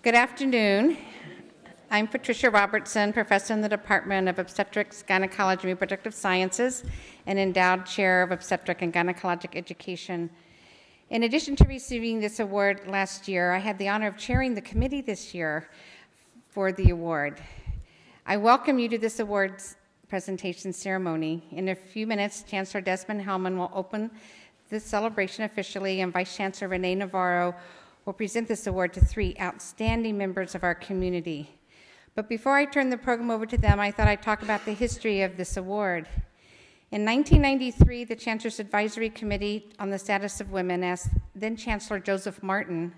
Good afternoon. I'm Patricia Robertson, professor in the Department of Obstetrics, Gynecology, and Reproductive Sciences, and endowed chair of obstetric and gynecologic education. In addition to receiving this award last year, I had the honor of chairing the committee this year for the award. I welcome you to this awards presentation ceremony. In a few minutes, Chancellor Desmond-Hellmann will open this celebration officially, and Vice Chancellor Renee Navarro will present this award to 3 outstanding members of our community. But before I turn the program over to them, I thought I'd talk about the history of this award. In 1993, the Chancellor's Advisory Committee on the Status of Women asked then-Chancellor Joseph Martin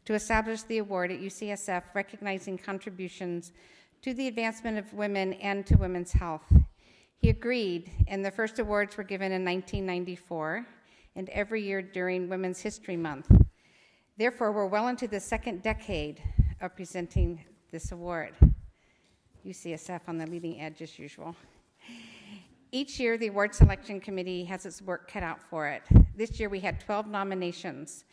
to establish the award at UCSF, recognizing contributions to the advancement of women and to women's health. He agreed, and the first awards were given in 1994 and every year during Women's History Month. Therefore, we're well into the second decade of presenting this award. UCSF on the leading edge as usual. Each year, the award selection committee has its work cut out for it. This year, we had 12 nominations.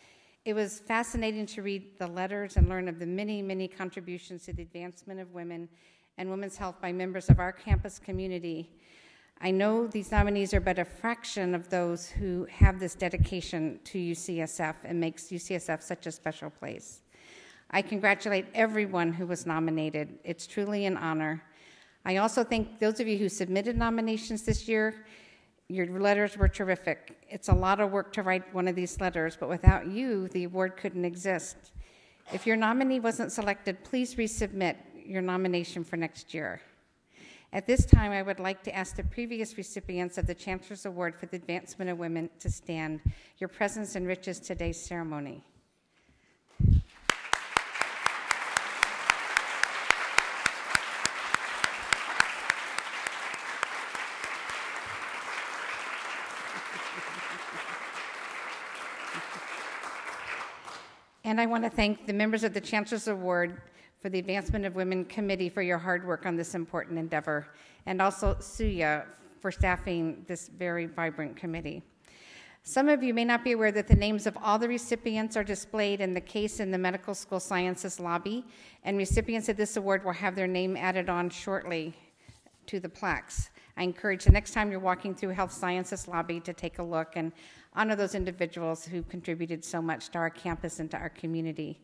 It was fascinating to read the letters and learn of the many, many contributions to the advancement of women and women's health by members of our campus community. I know these nominees are but a fraction of those who have this dedication to UCSF and makes UCSF such a special place. I congratulate everyone who was nominated. It's truly an honor. I also thank those of you who submitted nominations this year. Your letters were terrific. It's a lot of work to write one of these letters, but without you, the award couldn't exist. If your nominee wasn't selected, please resubmit your nomination for next year. At this time, I would like to ask the previous recipients of the Chancellor's Award for the Advancement of Women to stand. Your presence enriches today's ceremony. And I want to thank the members of the Chancellor's Award for the Advancement of Women Committee for your hard work on this important endeavor, and also Suya for staffing this very vibrant committee. Some of you may not be aware that the names of all the recipients are displayed in the case in the Medical School Sciences lobby, and recipients of this award will have their name added on shortly to the plaques. I encourage the next time you're walking through Health Sciences lobby to take a look and honor those individuals who contributed so much to our campus and to our community.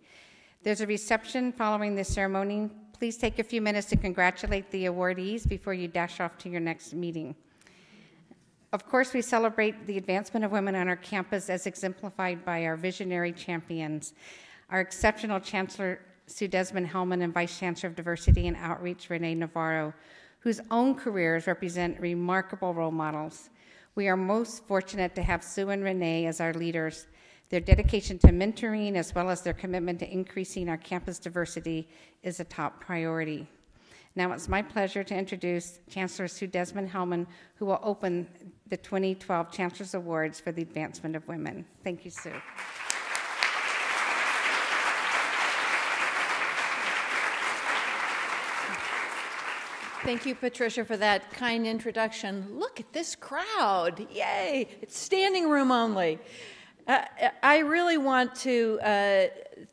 There's a reception following this ceremony. Please take a few minutes to congratulate the awardees before you dash off to your next meeting. Of course, we celebrate the advancement of women on our campus as exemplified by our visionary champions, our exceptional Chancellor Sue Desmond-Hellmann and Vice Chancellor of Diversity and Outreach Renee Navarro, whose own careers represent remarkable role models. We are most fortunate to have Sue and Renee as our leaders. Their dedication to mentoring, as well as their commitment to increasing our campus diversity, is a top priority. Now it's my pleasure to introduce Chancellor Sue Desmond-Hellmann, who will open the 2012 Chancellor's Awards for the Advancement of Women. Thank you, Sue. Thank you, Patricia, for that kind introduction. Look at this crowd. Yay. It's standing room only. I really want to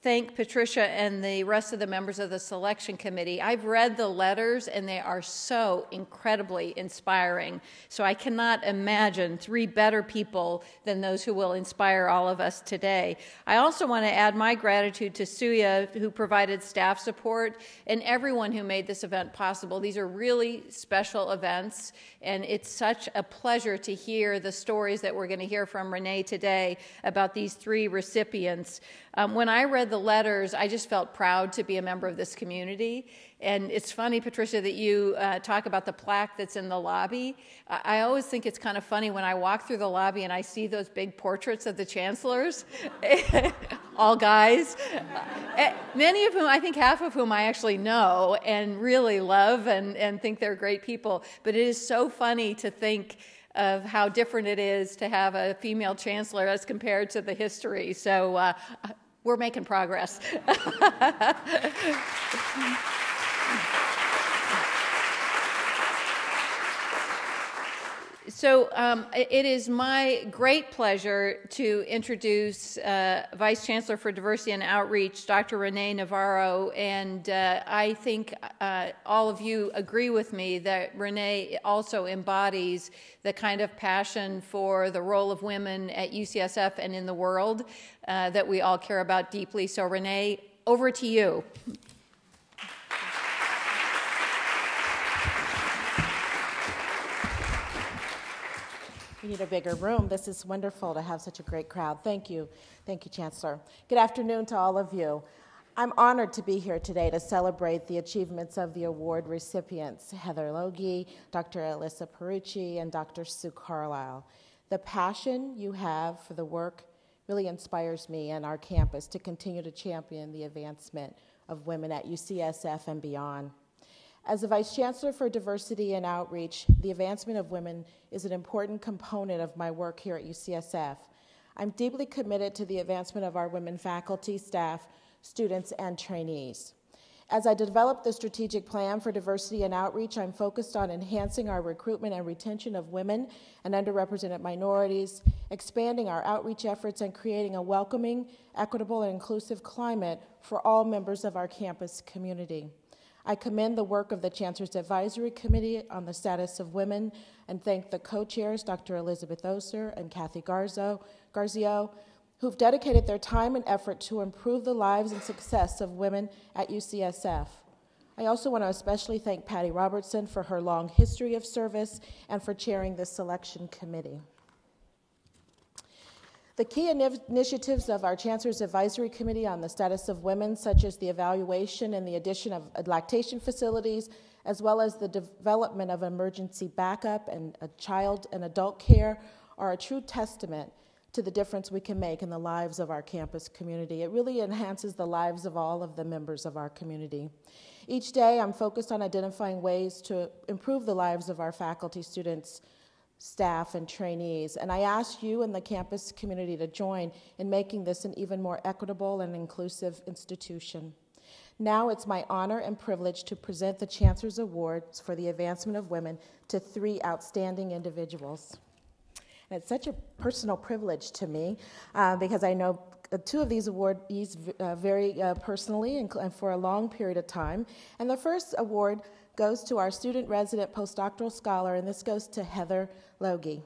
thank Patricia and the rest of the members of the selection committee. I've read the letters, and they are so incredibly inspiring. So I cannot imagine 3 better people than those who will inspire all of us today. I also want to add my gratitude to Suya, who provided staff support, and everyone who made this event possible. These are really special events, and it's such a pleasure to hear the stories that we're going to hear from Renee today about these 3 recipients. When I read the letters, I just felt proud to be a member of this community. And it's funny, Patricia, that you talk about the plaque that's in the lobby. I always think it's kind of funny when I walk through the lobby and I see those big portraits of the chancellors, all guys, many of whom, I think half of whom I actually know and really love and think they're great people. But it is so funny to think of how different it is to have a female chancellor as compared to the history. So we're making progress. So it is my great pleasure to introduce Vice Chancellor for Diversity and Outreach, Dr. Renee Navarro, and I think all of you agree with me that Renee also embodies the kind of passion for the role of women at UCSF and in the world that we all care about deeply. So Renee, over to you. We need a bigger room. This is wonderful to have such a great crowd. Thank you. Thank you, Chancellor. Good afternoon to all of you. I'm honored to be here today to celebrate the achievements of the award recipients, Heather Logie, Dr. Alyssa Perucci, and Dr. Sue Carlisle. The passion you have for the work really inspires me and our campus to continue to champion the advancement of women at UCSF and beyond. As the Vice Chancellor for Diversity and Outreach, the advancement of women is an important component of my work here at UCSF. I'm deeply committed to the advancement of our women faculty, staff, students, and trainees. As I develop the strategic plan for diversity and outreach, I'm focused on enhancing our recruitment and retention of women and underrepresented minorities, expanding our outreach efforts, and creating a welcoming, equitable, and inclusive climate for all members of our campus community. I commend the work of the Chancellor's Advisory Committee on the Status of Women and thank the co-chairs, Dr. Elizabeth Oser and Kathy Garzio, who've dedicated their time and effort to improve the lives and success of women at UCSF. I also want to especially thank Patty Robertson for her long history of service and for chairing this selection committee. The key initiatives of our Chancellor's Advisory Committee on the Status of Women, such as the evaluation and the addition of lactation facilities, as well as the development of emergency backup and child and adult care, are a true testament to the difference we can make in the lives of our campus community. It really enhances the lives of all of the members of our community. Each day, I'm focused on identifying ways to improve the lives of our faculty, students, staff, and trainees, and I ask you and the campus community to join in making this an even more equitable and inclusive institution. Now it's my honor and privilege to present the Chancellor's Awards for the Advancement of Women to 3 outstanding individuals. And it's such a personal privilege to me because I know 2 of these awardees very personally and for a long period of time. And the first award goes to our student resident postdoctoral scholar, and this goes to Heather Logie.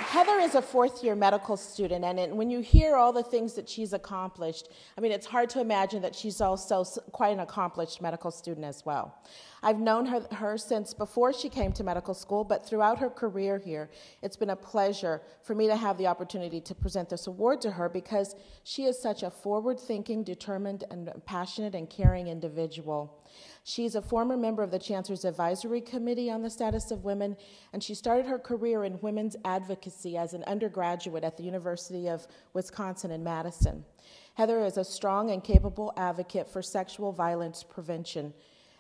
Heather is a 4th-year medical student, and when you hear all the things that she's accomplished, I mean, it's hard to imagine that she's also quite an accomplished medical student as well. I've known her since before she came to medical school, but throughout her career here, it's been a pleasure for me to have the opportunity to present this award to her because she is such a forward-thinking, determined, and passionate and caring individual. She's a former member of the Chancellor's Advisory Committee on the Status of Women, and she started her career in women's advocacy as an undergraduate at the University of Wisconsin in Madison. Heather is a strong and capable advocate for sexual violence prevention.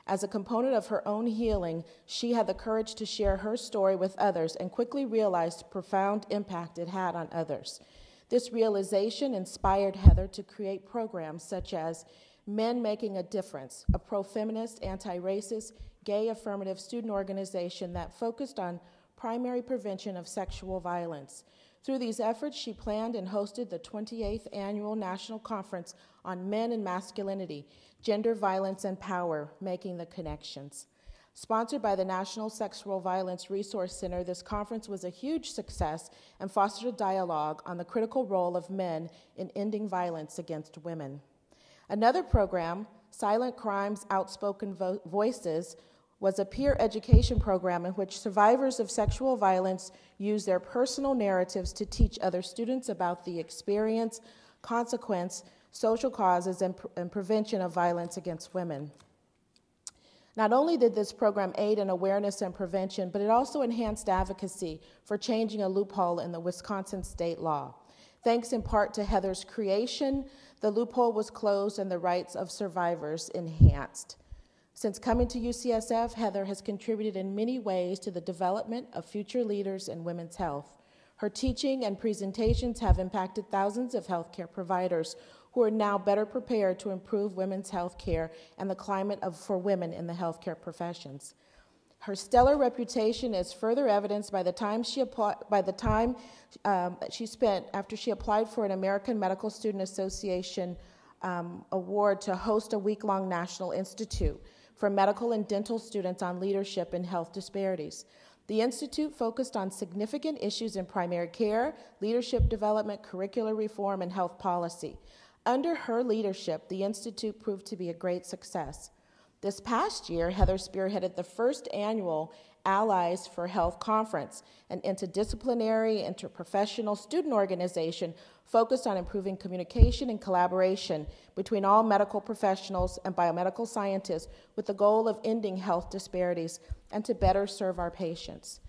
As a component of her own healing, she had the courage to share her story with others and quickly realized the profound impact it had on others. This realization inspired Heather to create programs such as Men Making a Difference, a pro-feminist, anti-racist, gay affirmative student organization that focused on primary prevention of sexual violence. Through these efforts, she planned and hosted the 28th Annual National Conference on Men and Masculinity, Gender Violence and Power, Making the Connections. Sponsored by the National Sexual Violence Resource Center, this conference was a huge success and fostered a dialogue on the critical role of men in ending violence against women. Another program, Silent Crimes, Outspoken Voices, was a peer education program in which survivors of sexual violence use their personal narratives to teach other students about the experience, consequence, social causes, and prevention of violence against women. Not only did this program aid in awareness and prevention, but it also enhanced advocacy for changing a loophole in the Wisconsin state law. Thanks in part to Heather's creation, the loophole was closed and the rights of survivors enhanced. Since coming to UCSF, Heather has contributed in many ways to the development of future leaders in women's health. Her teaching and presentations have impacted thousands of healthcare providers who are now better prepared to improve women's health care and the climate for women in the healthcare professions. Her stellar reputation is further evidenced by the time she spent after she applied for an American Medical Student Association award to host a week-long National Institute for medical and dental students on leadership and health disparities. The Institute focused on significant issues in primary care, leadership development, curricular reform, and health policy. Under her leadership, the Institute proved to be a great success. This past year, Heather spearheaded the first annual Allies for Health Conference, an interdisciplinary, interprofessional student organization focused on improving communication and collaboration between all medical professionals and biomedical scientists with the goal of ending health disparities and to better serve our patients.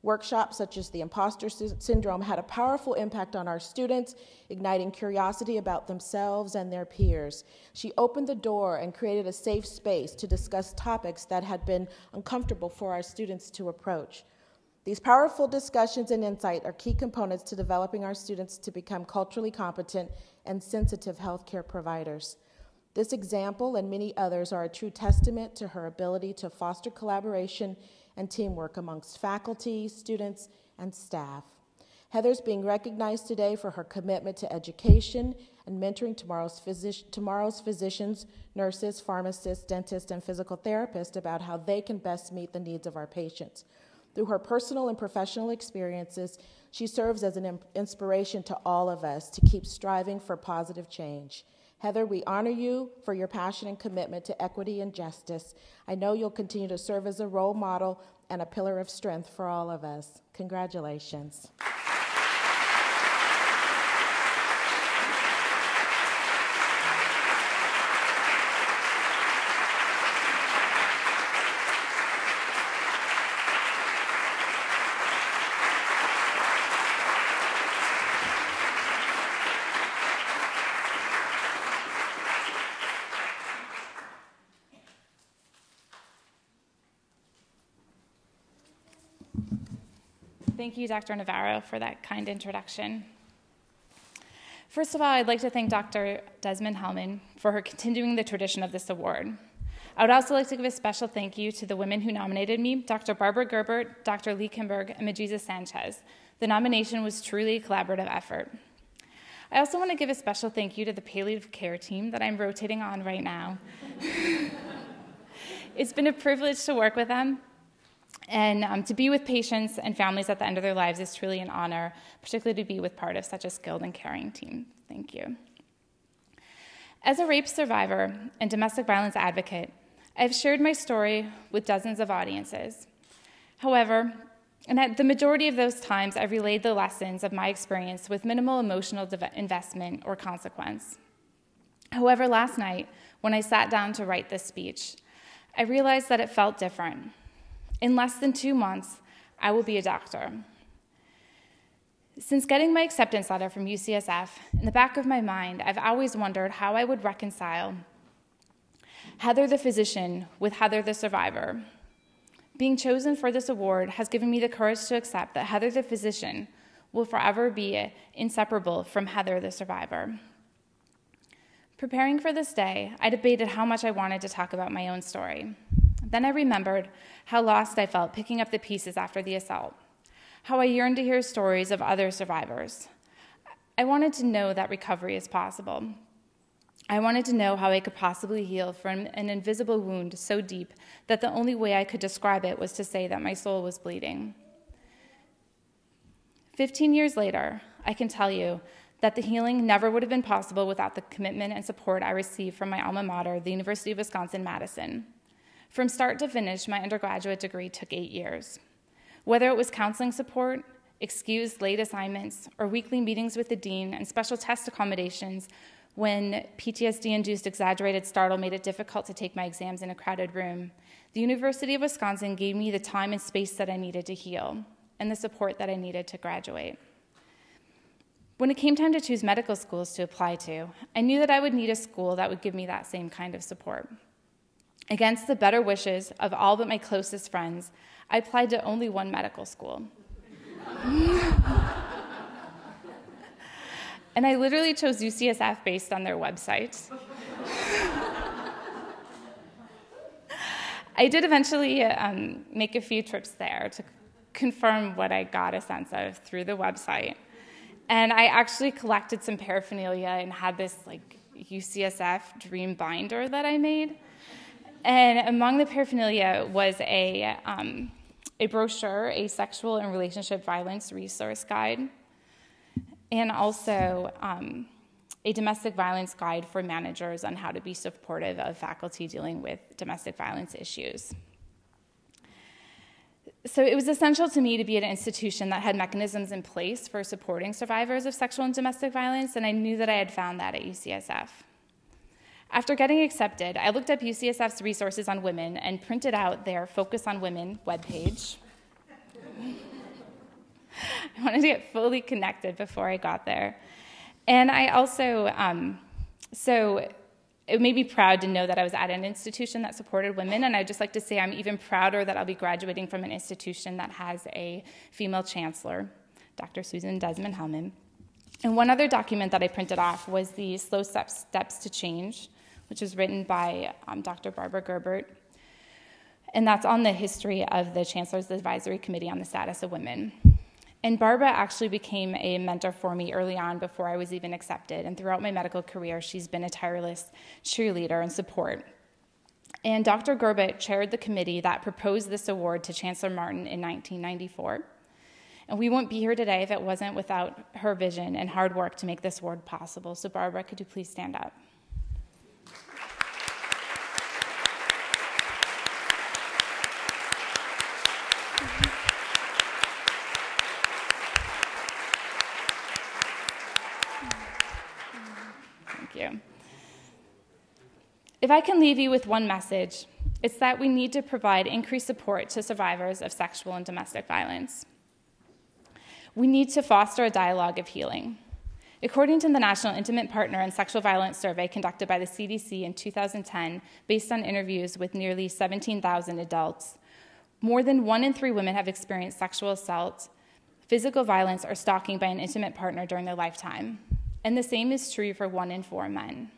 Workshops such as the imposter syndrome had a powerful impact on our students, igniting curiosity about themselves and their peers. She opened the door and created a safe space to discuss topics that had been uncomfortable for our students to approach. These powerful discussions and insight are key components to developing our students to become culturally competent and sensitive healthcare providers. This example and many others are a true testament to her ability to foster collaboration and teamwork amongst faculty, students, and staff. Heather's being recognized today for her commitment to education and mentoring tomorrow's physicians, nurses, pharmacists, dentists, and physical therapists about how they can best meet the needs of our patients. Through her personal and professional experiences, she serves as an inspiration to all of us to keep striving for positive change. Heather, we honor you for your passion and commitment to equity and justice. I know you'll continue to serve as a role model and a pillar of strength for all of us. Congratulations. Thank you, Dr. Navarro, for that kind introduction. First of all, I'd like to thank Dr. Desmond-Hellmann for her continuing the tradition of this award. I would also like to give a special thank you to the women who nominated me, Dr. Barbara Gerbert, Dr. Lee Kimberg, and Majisa Sanchez. The nomination was truly a collaborative effort. I also want to give a special thank you to the palliative care team that I'm rotating on right now. It's been a privilege to work with them, and to be with patients and families at the end of their lives is truly an honor, particularly to be with part of such a skilled and caring team. Thank you. As a rape survivor and domestic violence advocate, I've shared my story with dozens of audiences. However, and at the majority of those times, I've relayed the lessons of my experience with minimal emotional investment or consequence. However, last night, when I sat down to write this speech, I realized that it felt different. In less than 2 months, I will be a doctor. Since getting my acceptance letter from UCSF, in the back of my mind, I've always wondered how I would reconcile Heather the physician with Heather the survivor. Being chosen for this award has given me the courage to accept that Heather the physician will forever be inseparable from Heather the survivor. Preparing for this day, I debated how much I wanted to talk about my own story. Then I remembered how lost I felt picking up the pieces after the assault, how I yearned to hear stories of other survivors. I wanted to know that recovery is possible. I wanted to know how I could possibly heal from an invisible wound so deep that the only way I could describe it was to say that my soul was bleeding. 15 years later, I can tell you that the healing never would have been possible without the commitment and support I received from my alma mater, the University of Wisconsin-Madison. From start to finish, my undergraduate degree took 8 years. Whether it was counseling support, excused late assignments, or weekly meetings with the dean and special test accommodations when PTSD-induced exaggerated startle made it difficult to take my exams in a crowded room, the University of Wisconsin gave me the time and space that I needed to heal and the support that I needed to graduate. When it came time to choose medical schools to apply to, I knew that I would need a school that would give me that same kind of support. Against the better wishes of all but my closest friends, I applied to only one medical school. And I literally chose UCSF based on their website. I did eventually make a few trips there to confirm what I got a sense of through the website. And I actually collected some paraphernalia and had this UCSF dream binder that I made. And among the paraphernalia was a brochure, a sexual and relationship violence resource guide, and also a domestic violence guide for managers on how to be supportive of faculty dealing with domestic violence issues. So it was essential to me to be at an institution that had mechanisms in place for supporting survivors of sexual and domestic violence, and I knew that I had found that at UCSF. After getting accepted, I looked up UCSF's resources on women and printed out their Focus on Women webpage. I wanted to get fully connected before I got there. And I also, so it made me proud to know that I was at an institution that supported women, and I'd just like to say I'm even prouder that I'll be graduating from an institution that has a female chancellor, Dr. Susan Desmond-Hellmann. And one other document that I printed off was the Slow Steps to Change, which was written by Dr. Barbara Gerbert, and that's on the history of the Chancellor's Advisory Committee on the Status of Women. And Barbara actually became a mentor for me early on before I was even accepted. And throughout my medical career, she's been a tireless cheerleader and support. And Dr. Gerbert chaired the committee that proposed this award to Chancellor Martin in 1994. And we wouldn't be here today if it wasn't without her vision and hard work to make this award possible. So Barbara, could you please stand up? You. If I can leave you with one message, it's that we need to provide increased support to survivors of sexual and domestic violence. We need to foster a dialogue of healing. According to the National Intimate Partner and Sexual Violence Survey conducted by the CDC in 2010, based on interviews with nearly 17,000 adults, more than 1 in 3 women have experienced sexual assault, physical violence, or stalking by an intimate partner during their lifetime. And the same is true for 1 in 4 men.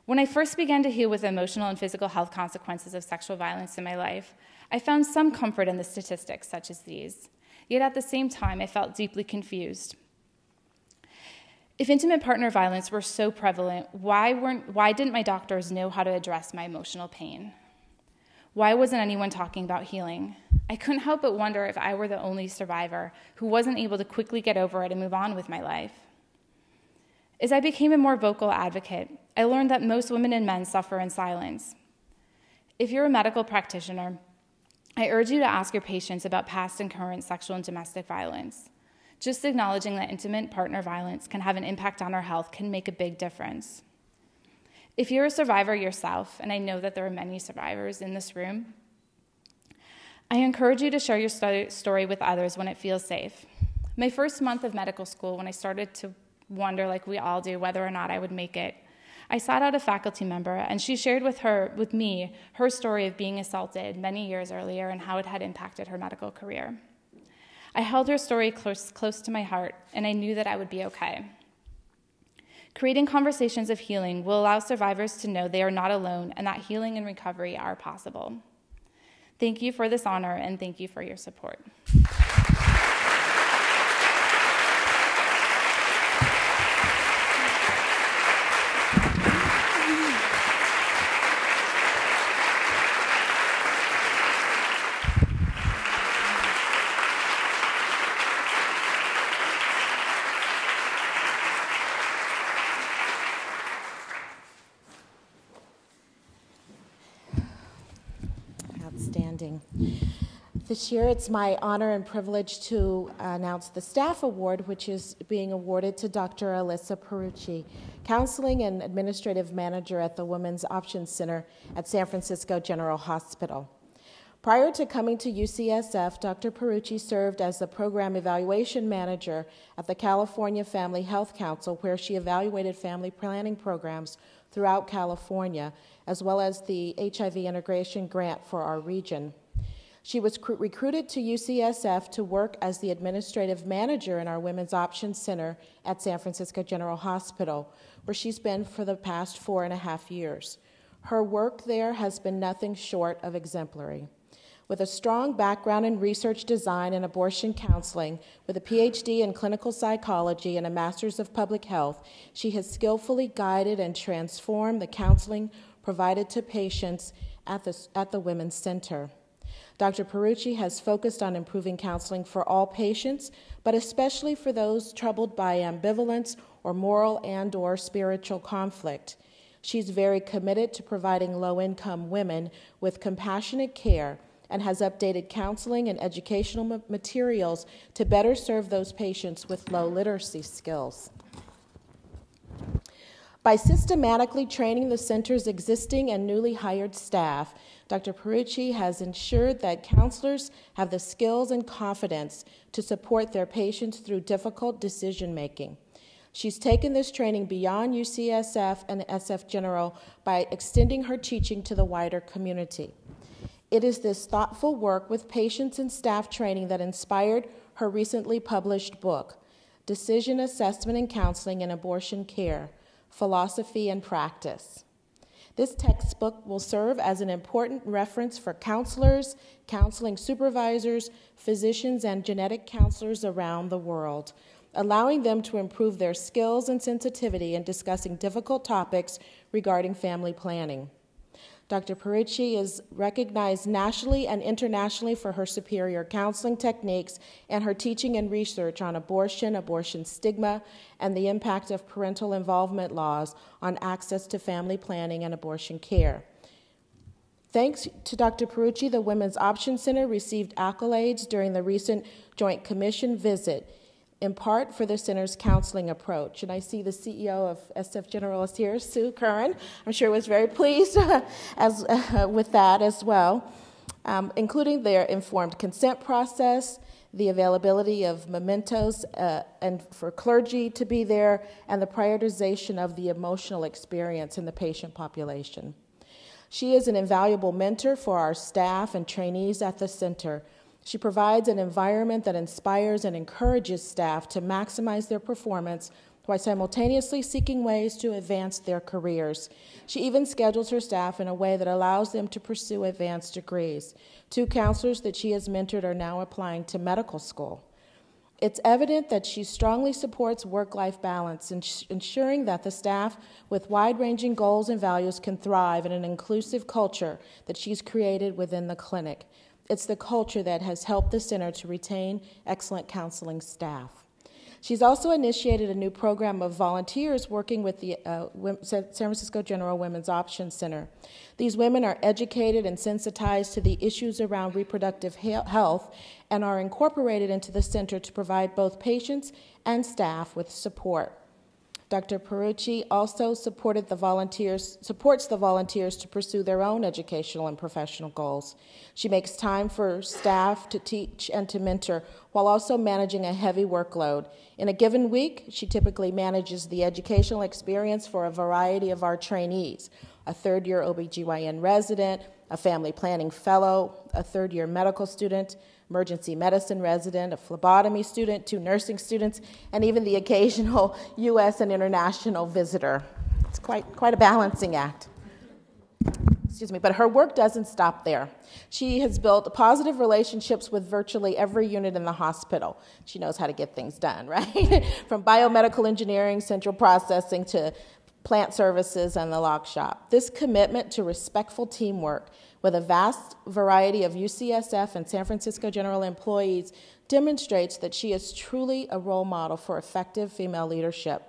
When I first began to heal with emotional and physical health consequences of sexual violence in my life, I found some comfort in the statistics such as these. Yet at the same time, I felt deeply confused. If intimate partner violence were so prevalent, why didn't my doctors know how to address my emotional pain? Why wasn't anyone talking about healing? I couldn't help but wonder if I were the only survivor who wasn't able to quickly get over it and move on with my life. As I became a more vocal advocate, I learned that most women and men suffer in silence. If you're a medical practitioner, I urge you to ask your patients about past and current sexual and domestic violence. Just acknowledging that intimate partner violence can have an impact on our health can make a big difference. If you're a survivor yourself, and I know that there are many survivors in this room, I encourage you to share your story with others when it feels safe. My first month of medical school, when I started to wonder, like we all do, whether or not I would make it, I sought out a faculty member, and she shared with me her story of being assaulted many years earlier and how it had impacted her medical career. I held her story close to my heart, and I knew that I would be okay. Creating conversations of healing will allow survivors to know they are not alone and that healing and recovery are possible. Thank you for this honor, and thank you for your support. Outstanding. This year, it's my honor and privilege to announce the Staff Award, which is being awarded to Dr. Alyssa Perucci, Counseling and Administrative Manager at the Women's Options Center at San Francisco General Hospital. Prior to coming to UCSF, Dr. Perucci served as the Program Evaluation Manager at the California Family Health Council, where she evaluated family planning programs throughout California, as well as the HIV integration grant for our region. She was recruited to UCSF to work as the administrative manager in our Women's Options Center at San Francisco General Hospital, where she's been for the past 4.5 years. Her work there has been nothing short of exemplary. With a strong background in research design and abortion counseling, with a PhD in clinical psychology and a master's of public health, she has skillfully guided and transformed the counseling provided to patients at the Women's Center. Dr. Perucci has focused on improving counseling for all patients, but especially for those troubled by ambivalence or moral and/or spiritual conflict. She's very committed to providing low-income women with compassionate care and has updated counseling and educational materials to better serve those patients with low literacy skills. By systematically training the center's existing and newly hired staff, Dr. Perucci has ensured that counselors have the skills and confidence to support their patients through difficult decision-making. She's taken this training beyond UCSF and SF General by extending her teaching to the wider community. It is this thoughtful work with patients and staff training that inspired her recently published book, Decision Assessment and Counseling in Abortion Care, Philosophy and Practice. This textbook will serve as an important reference for counselors, counseling supervisors, physicians, and genetic counselors around the world, allowing them to improve their skills and sensitivity in discussing difficult topics regarding family planning. Dr. Perucci is recognized nationally and internationally for her superior counseling techniques and her teaching and research on abortion, abortion stigma, and the impact of parental involvement laws on access to family planning and abortion care. Thanks to Dr. Perucci, the Women's Options Center received accolades during the recent Joint Commission visit, in part for the center's counseling approach. And I see the CEO of SF General is here, Sue Curran. I'm sure was very pleased with that as well, including their informed consent process, the availability of mementos and for clergy to be there, and the prioritization of the emotional experience in the patient population. She is an invaluable mentor for our staff and trainees at the center. She provides an environment that inspires and encourages staff to maximize their performance while simultaneously seeking ways to advance their careers. She even schedules her staff in a way that allows them to pursue advanced degrees. 2 counselors that she has mentored are now applying to medical school. It's evident that she strongly supports work-life balance, ensuring that the staff with wide-ranging goals and values can thrive in an inclusive culture that she's created within the clinic. It's the culture that has helped the center to retain excellent counseling staff. She's also initiated a new program of volunteers working with the San Francisco General Women's Options Center. These women are educated and sensitized to the issues around reproductive health and are incorporated into the center to provide both patients and staff with support. Dr. Perucci also supports the volunteers to pursue their own educational and professional goals. She makes time for staff to teach and to mentor while also managing a heavy workload. In a given week, she typically manages the educational experience for a variety of our trainees, a third-year OBGYN resident, a family planning fellow, a third-year medical student, emergency medicine resident, a phlebotomy student, 2 nursing students, and even the occasional U.S. and international visitor. It's quite a balancing act. But her work doesn't stop there. She has built positive relationships with virtually every unit in the hospital. She knows how to get things done, right? From biomedical engineering, central processing, to plant services and the lock shop. This commitment to respectful teamwork with a vast variety of UCSF and San Francisco General employees demonstrates that she is truly a role model for effective female leadership.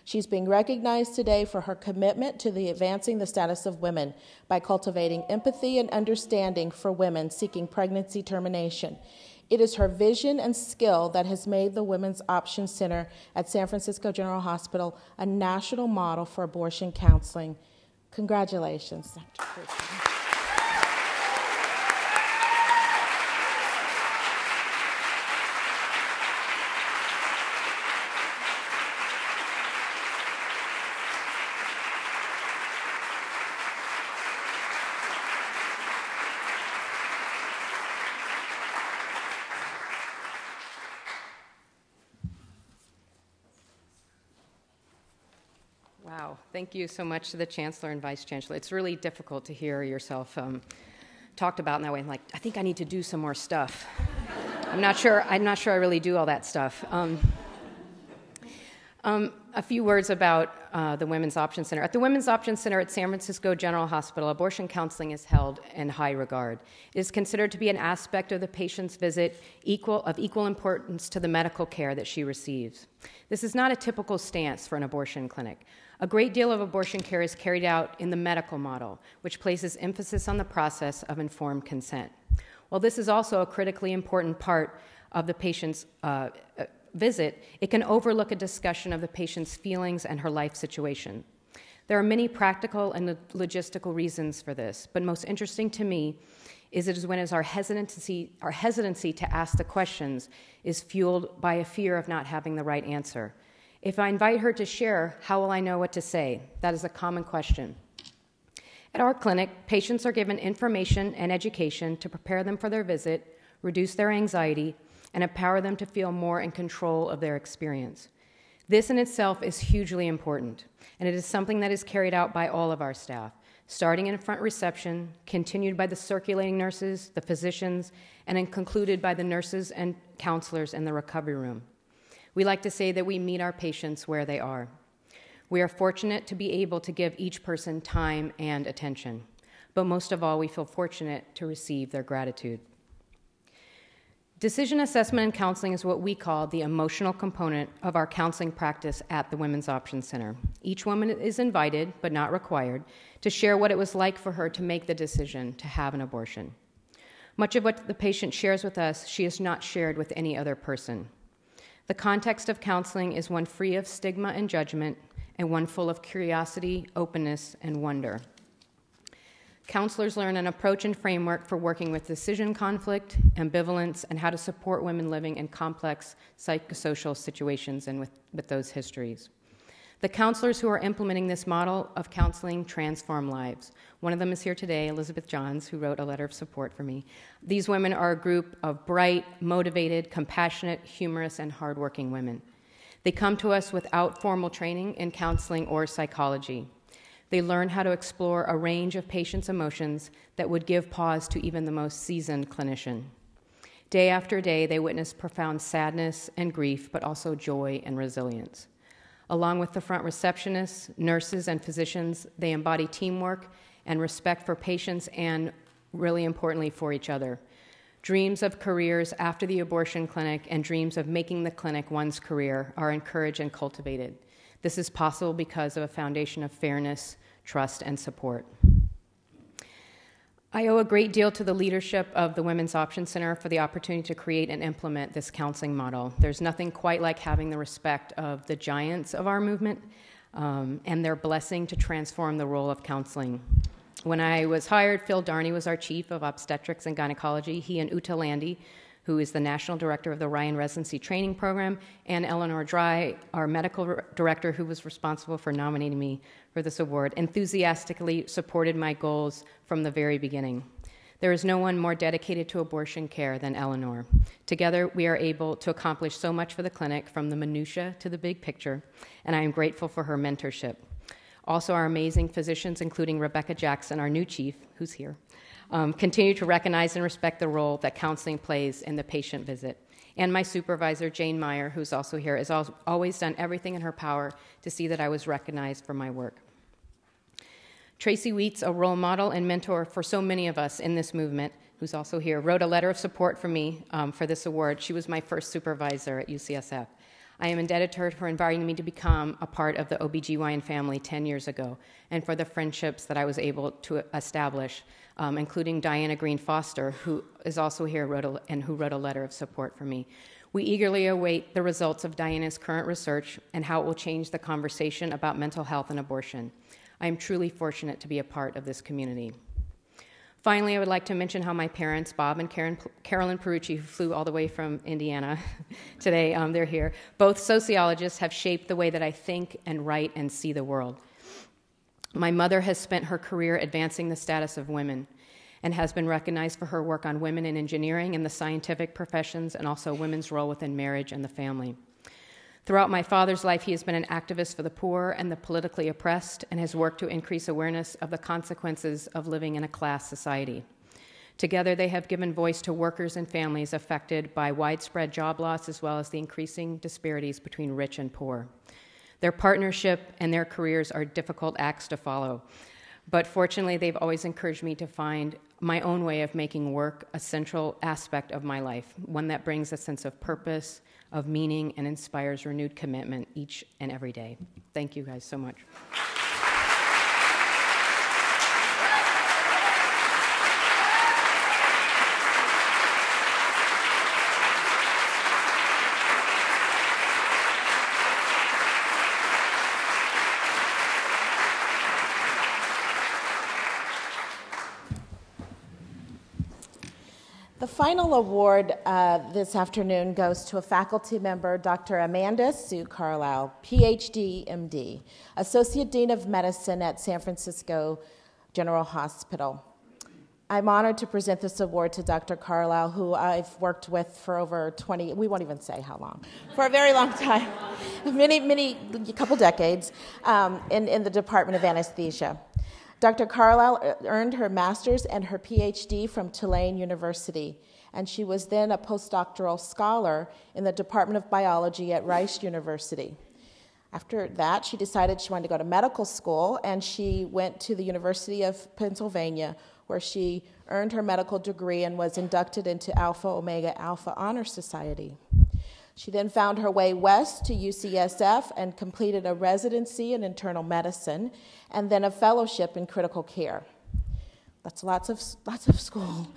She's being recognized today for her commitment to advancing the status of women by cultivating empathy and understanding for women seeking pregnancy termination. It is her vision and skill that has made the Women's Options Center at San Francisco General Hospital a national model for abortion counseling. Congratulations, Dr. Perucci. thank you so much to the Chancellor and Vice Chancellor. It's really difficult to hear yourself talked about in that way. I'm like, I think I need to do some more stuff. I'm not sure I really do all that stuff. A few words about the Women's Option Center. At the Women's Option Center at San Francisco General Hospital, abortion counseling is held in high regard. It is considered to be an aspect of the patient's visit of equal importance to the medical care that she receives. This is not a typical stance for an abortion clinic. A great deal of abortion care is carried out in the medical model, which places emphasis on the process of informed consent. While this is also a critically important part of the patient's visit, it can overlook a discussion of the patient's feelings and her life situation. There are many practical and logistical reasons for this, but most interesting to me is when our hesitancy to ask the questions is fueled by a fear of not having the right answer. If I invite her to share, how will I know what to say? That is a common question. At our clinic, patients are given information and education to prepare them for their visit, reduce their anxiety, and empower them to feel more in control of their experience. This in itself is hugely important, and it is something that is carried out by all of our staff, starting in front reception, continued by the circulating nurses, the physicians, and then concluded by the nurses and counselors in the recovery room. We like to say that we meet our patients where they are. We are fortunate to be able to give each person time and attention, but most of all, we feel fortunate to receive their gratitude. Decision assessment and counseling is what we call the emotional component of our counseling practice at the Women's Option Center. Each woman is invited, but not required, to share what it was like for her to make the decision to have an abortion. Much of what the patient shares with us, she has not shared with any other person. The context of counseling is one free of stigma and judgment, and one full of curiosity, openness, and wonder. Counselors learn an approach and framework for working with decision conflict, ambivalence, and how to support women living in complex psychosocial situations and with those histories. The counselors who are implementing this model of counseling transform lives. One of them is here today, Elizabeth Johns, who wrote a letter of support for me. These women are a group of bright, motivated, compassionate, humorous, and hardworking women. They come to us without formal training in counseling or psychology. They learn how to explore a range of patients' emotions that would give pause to even the most seasoned clinician. Day after day, they witness profound sadness and grief, but also joy and resilience. Along with the front receptionists, nurses, and physicians, they embody teamwork and respect for patients and, really importantly, for each other. Dreams of careers after the abortion clinic and dreams of making the clinic one's career are encouraged and cultivated. This is possible because of a foundation of fairness, trust, and support. I owe a great deal to the leadership of the Women's Option Center for the opportunity to create and implement this counseling model. There's nothing quite like having the respect of the giants of our movement and their blessing to transform the role of counseling. When I was hired, Phil Darney was our chief of obstetrics and gynecology. He and Uta Landy, who is the national director of the Ryan Residency Training Program, and Eleanor Dry, our medical director, who was responsible for nominating me for this award, enthusiastically supported my goals from the very beginning. There is no one more dedicated to abortion care than Eleanor. Together, we are able to accomplish so much for the clinic, from the minutia to the big picture, and I am grateful for her mentorship. Also, our amazing physicians, including Rebecca Jackson, our new chief, who's here, continue to recognize and respect the role that counseling plays in the patient visit. And my supervisor, Jane Meyer, who's also here, has always done everything in her power to see that I was recognized for my work. Tracy Wheats, a role model and mentor for so many of us in this movement, who's also here, wrote a letter of support for me for this award. She was my first supervisor at UCSF. I am indebted to her for inviting me to become a part of the OBGYN family 10 years ago, and for the friendships that I was able to establish, including Diana Green Foster, who is also here who wrote a letter of support for me. We eagerly await the results of Diana's current research and how it will change the conversation about mental health and abortion. I am truly fortunate to be a part of this community. Finally, I would like to mention how my parents, Bob and Carolyn Perucci, who flew all the way from Indiana today, they're here, both sociologists, have shaped the way that I think and write and see the world. My mother has spent her career advancing the status of women and has been recognized for her work on women in engineering and the scientific professions, and also women's role within marriage and the family. Throughout my father's life, he has been an activist for the poor and the politically oppressed and has worked to increase awareness of the consequences of living in a class society. Together, they have given voice to workers and families affected by widespread job loss as well as the increasing disparities between rich and poor. Their partnership and their careers are difficult acts to follow, but fortunately, they've always encouraged me to find my own way of making work a central aspect of my life, one that brings a sense of purpose, of meaning, and inspires renewed commitment each and every day. Thank you guys so much. The final award this afternoon goes to a faculty member, Dr. Amanda Sue Carlisle, PhD, MD, Associate Dean of Medicine at San Francisco General Hospital. I'm honored to present this award to Dr. Carlisle, who I've worked with for over 20, we won't even say how long, for a very long time, a couple decades, in the Department of Anesthesia. Dr. Carlisle earned her master's and her PhD from Tulane University, and she was then a postdoctoral scholar in the Department of Biology at Rice University. After that, she decided she wanted to go to medical school, and she went to the University of Pennsylvania, where she earned her medical degree and was inducted into Alpha Omega Alpha Honor Society. She then found her way west to UCSF and completed a residency in internal medicine and then a fellowship in critical care. That's lots of school.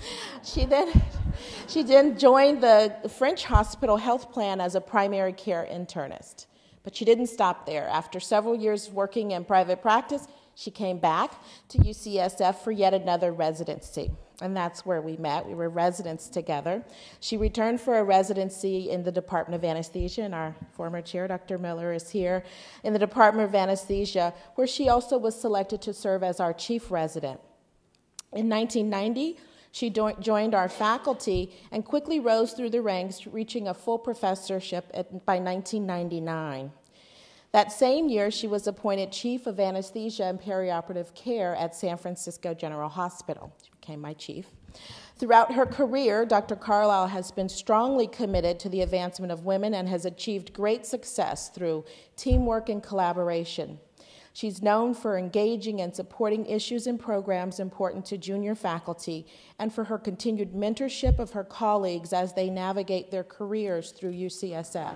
She then joined the French Hospital Health Plan as a primary care internist. But she didn't stop there. After several years working in private practice, she came back to UCSF for yet another residency. And that's where we met. We were residents together. She returned for a residency in the Department of Anesthesia, and our former chair, Dr. Miller, is here, in the Department of Anesthesia, where she also was selected to serve as our chief resident. In 1990, she joined our faculty and quickly rose through the ranks, reaching a full professorship by 1999. That same year, she was appointed Chief of Anesthesia and Perioperative Care at San Francisco General Hospital. She became my chief. Throughout her career, Dr. Carlisle has been strongly committed to the advancement of women and has achieved great success through teamwork and collaboration. She's known for engaging and supporting issues and programs important to junior faculty and for her continued mentorship of her colleagues as they navigate their careers through UCSF.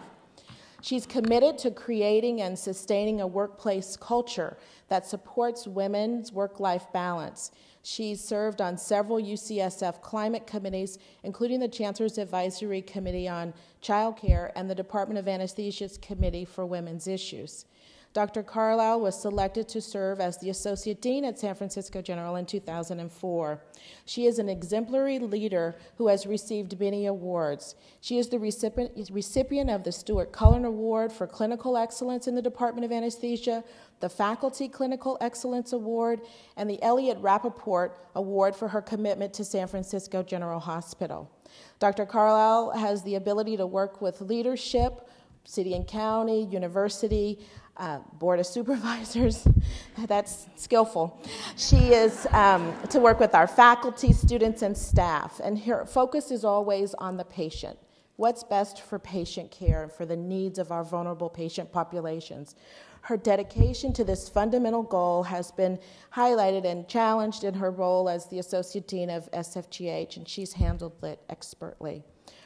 She's committed to creating and sustaining a workplace culture that supports women's work-life balance. She's served on several UCSF climate committees, including the Chancellor's Advisory Committee on Child Care and the Department of Anesthesia's Committee for Women's Issues. Dr. Carlisle was selected to serve as the Associate Dean at San Francisco General in 2004. She is an exemplary leader who has received many awards. She is the recipient of the Stuart Cullen Award for Clinical Excellence in the Department of Anesthesia, the Faculty Clinical Excellence Award, and the Elliott Rappaport Award for her commitment to San Francisco General Hospital. Dr. Carlisle has the ability to work with leadership, city and county, university, board of supervisors. That's skillful. She is to work with our faculty, students, and staff. And her focus is always on the patient. What's best for patient care and for the needs of our vulnerable patient populations. Her dedication to this fundamental goal has been highlighted and challenged in her role as the Associate Dean of SFGH, and she's handled it expertly.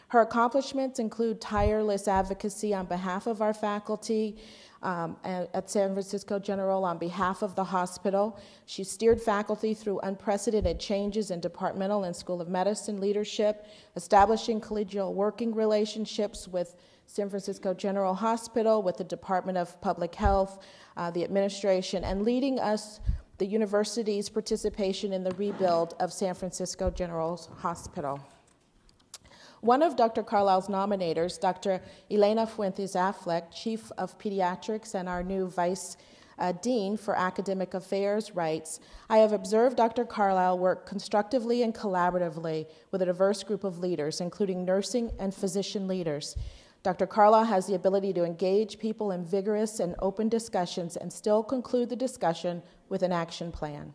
Her accomplishments include tireless advocacy on behalf of our faculty at San Francisco General on behalf of the hospital. She steered faculty through unprecedented changes in departmental and School of Medicine leadership, establishing collegial working relationships with San Francisco General Hospital, with the Department of Public Health, the administration, and leading the university's participation in the rebuild of San Francisco General Hospital. One of Dr. Carlisle's nominators, Dr. Elena Fuentes-Affleck, Chief of Pediatrics and our new Vice Dean for Academic Affairs, writes, "I have observed Dr. Carlisle work constructively and collaboratively with a diverse group of leaders, including nursing and physician leaders. Dr. Carlisle has the ability to engage people in vigorous and open discussions and still conclude the discussion with an action plan.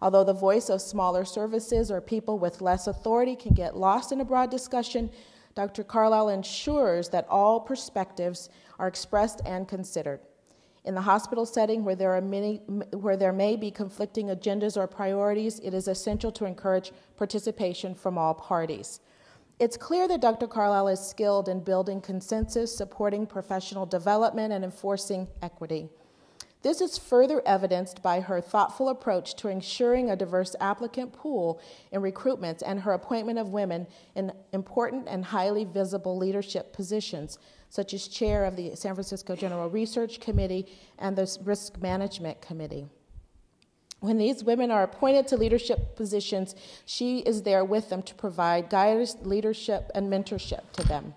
Although the voice of smaller services or people with less authority can get lost in a broad discussion, Dr. Carlisle ensures that all perspectives are expressed and considered. In the hospital setting where there may be conflicting agendas or priorities, it is essential to encourage participation from all parties. It's clear that Dr. Carlisle is skilled in building consensus, supporting professional development, and enforcing equity. This is further evidenced by her thoughtful approach to ensuring a diverse applicant pool in recruitments and her appointment of women in important and highly visible leadership positions, such as chair of the San Francisco General Research Committee and the Risk Management Committee. When these women are appointed to leadership positions, she is there with them to provide guidance, leadership, and mentorship to them.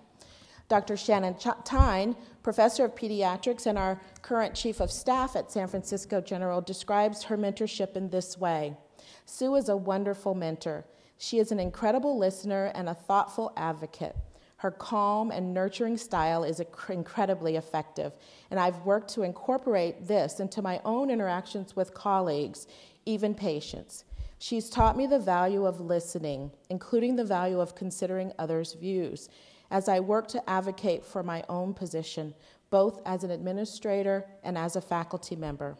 Dr. Shannon Tyne, professor of pediatrics and our current chief of staff at San Francisco General, describes her mentorship in this way. Sue is a wonderful mentor. She is an incredible listener and a thoughtful advocate. Her calm and nurturing style is incredibly effective, and I've worked to incorporate this into my own interactions with colleagues, even patients. She's taught me the value of listening, including the value of considering others' views, as I work to advocate for my own position, both as an administrator and as a faculty member.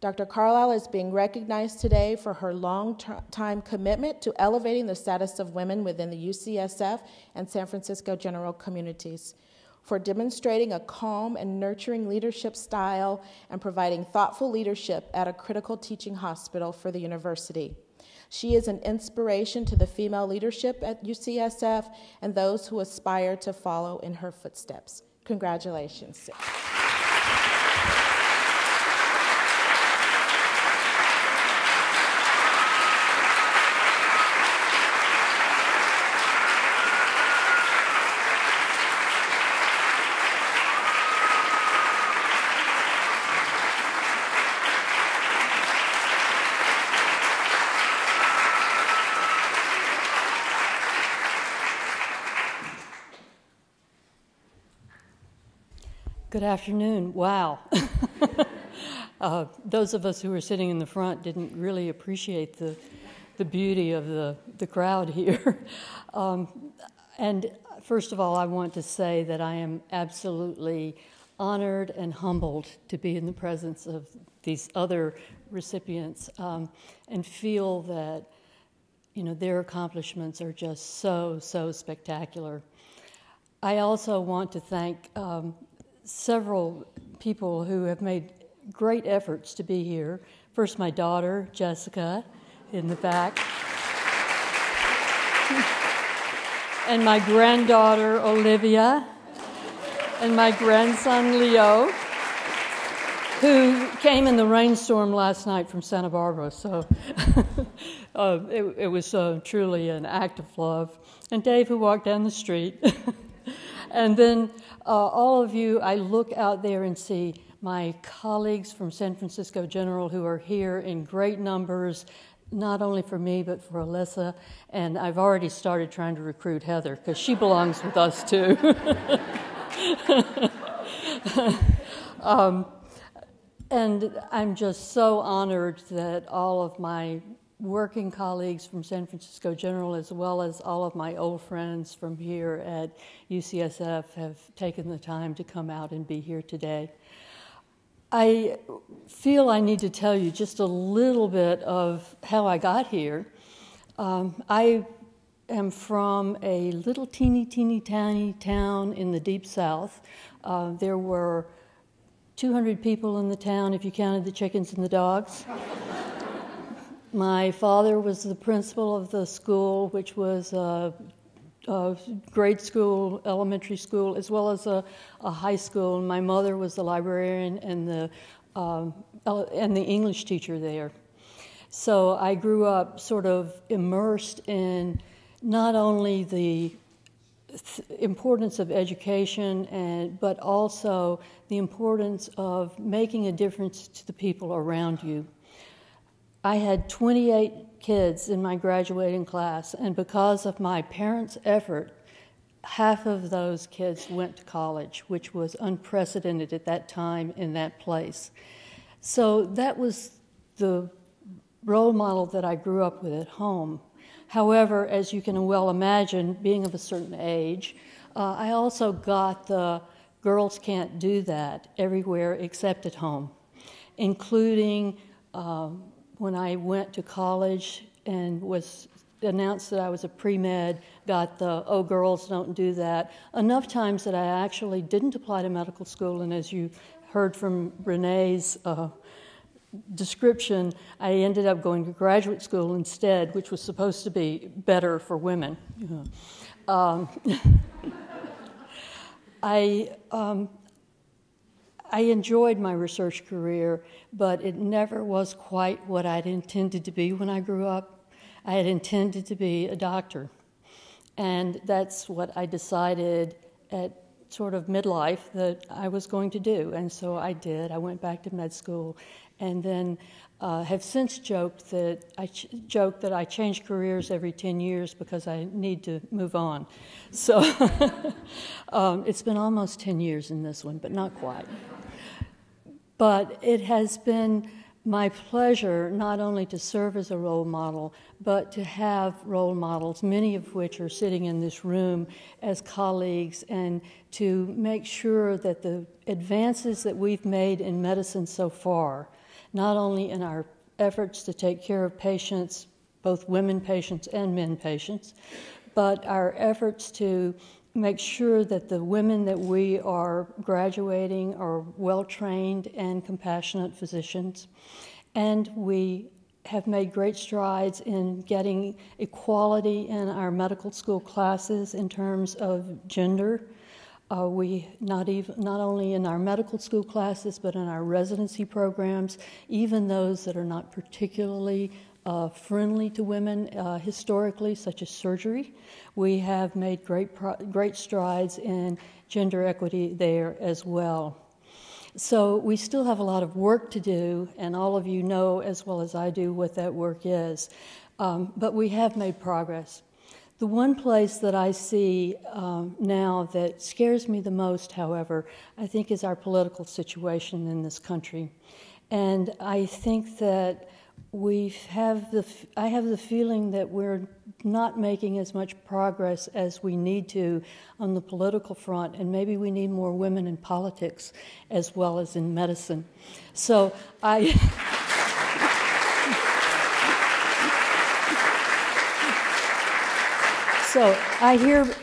Dr. Carlisle is being recognized today for her long-time commitment to elevating the status of women within the UCSF and San Francisco General communities, for demonstrating a calm and nurturing leadership style and providing thoughtful leadership at a critical teaching hospital for the university. She is an inspiration to the female leadership at UCSF and those who aspire to follow in her footsteps. Congratulations. Good afternoon. Wow. Those of us who were sitting in the front didn't really appreciate the beauty of the crowd here. And first of all, I want to say that I am absolutely honored and humbled to be in the presence of these other recipients and feel that, their accomplishments are just so spectacular. I also want to thank several people who have made great efforts to be here. First, my daughter, Jessica, in the back. And my granddaughter, Olivia. And my grandson, Leo, who came in the rainstorm last night from Santa Barbara. So it was truly an act of love. And Dave, who walked down the street. And then all of you, I look out there and see my colleagues from San Francisco General who are here in great numbers, not only for me, but for Alyssa. And I've already started trying to recruit Heather, because she belongs with us, too. And I'm just so honored that all of my working colleagues from San Francisco General, as well as all of my old friends from here at UCSF, have taken the time to come out and be here today. I feel I need to tell you just a little bit of how I got here. I am from a little teeny tiny town in the deep south. There were 200 people in the town if you counted the chickens and the dogs. My father was the principal of the school, which was a grade school, elementary school, as well as a high school. And my mother was the librarian and the English teacher there. So I grew up sort of immersed in not only the importance of education, but also the importance of making a difference to the people around you. I had 28 kids in my graduating class, and because of my parents' effort, half of those kids went to college, which was unprecedented at that time in that place. So that was the role model that I grew up with at home. However, as you can well imagine, being of a certain age, I also got the girls can't do that everywhere except at home, including when I went to college and was announced that I was a pre-med, got the, oh, girls don't do that, enough times that I actually didn't apply to medical school, and as you heard from Renee's description, I ended up going to graduate school instead, which was supposed to be better for women. I enjoyed my research career, but it never was quite what I'd intended to be when I grew up. I had intended to be a doctor, and that's what I decided at sort of midlife that I was going to do, and so I did. I went back to med school, and then have since joked that I change careers every 10 years because I need to move on. So it's been almost 10 years in this one, but not quite. But it has been my pleasure not only to serve as a role model, but to have role models, many of which are sitting in this room as colleagues, and to make sure that the advances that we've made in medicine so far, not only in our efforts to take care of patients, both women patients and men patients, but our efforts to make sure that the women that we are graduating are well-trained and compassionate physicians. And we have made great strides in getting equality in our medical school classes in terms of gender. We not only in our medical school classes, but in our residency programs, even those that are not particularly friendly to women historically, such as surgery. We have made great strides in gender equity there as well. So we still have a lot of work to do, and all of you know as well as I do what that work is. But we have made progress. The one place that I see now that scares me the most, however, I think is our political situation in this country. And I think that I have the feeling that we're not making as much progress as we need to on the political front, and maybe we need more women in politics as well as in medicine. So I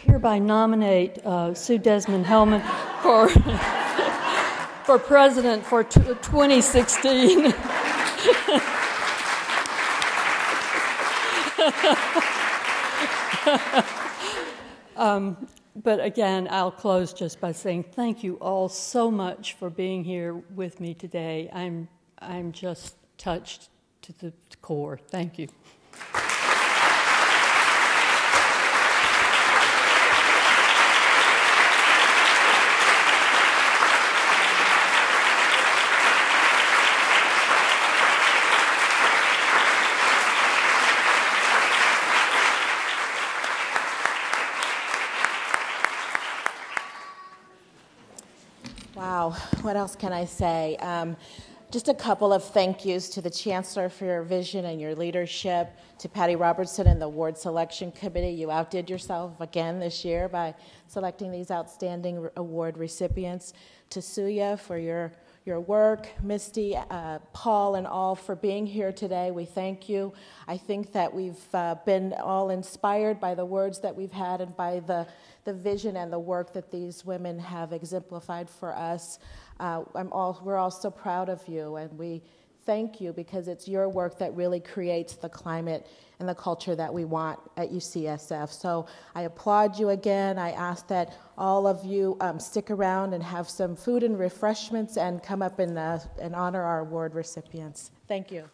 hereby nominate Sue Desmond-Hellmann for president for 2016. But again, I'll close just by saying thank you all so much for being here with me today. I'm just touched to the core. Thank you. Wow, what else can I say? Just a couple of thank yous to the Chancellor for your vision and your leadership, to Patty Robertson and the Award Selection Committee. You outdid yourself again this year by selecting these outstanding award recipients, to Suya for your work, Misty, Paul, and all for being here today. We thank you. I think that we've been all inspired by the words that we've had and by the vision and the work that these women have exemplified for us. We're all so proud of you, and we thank you because it's your work that really creates the climate and the culture that we want at UCSF. So I applaud you again. I ask that all of you stick around and have some food and refreshments and come up and honor our award recipients. Thank you.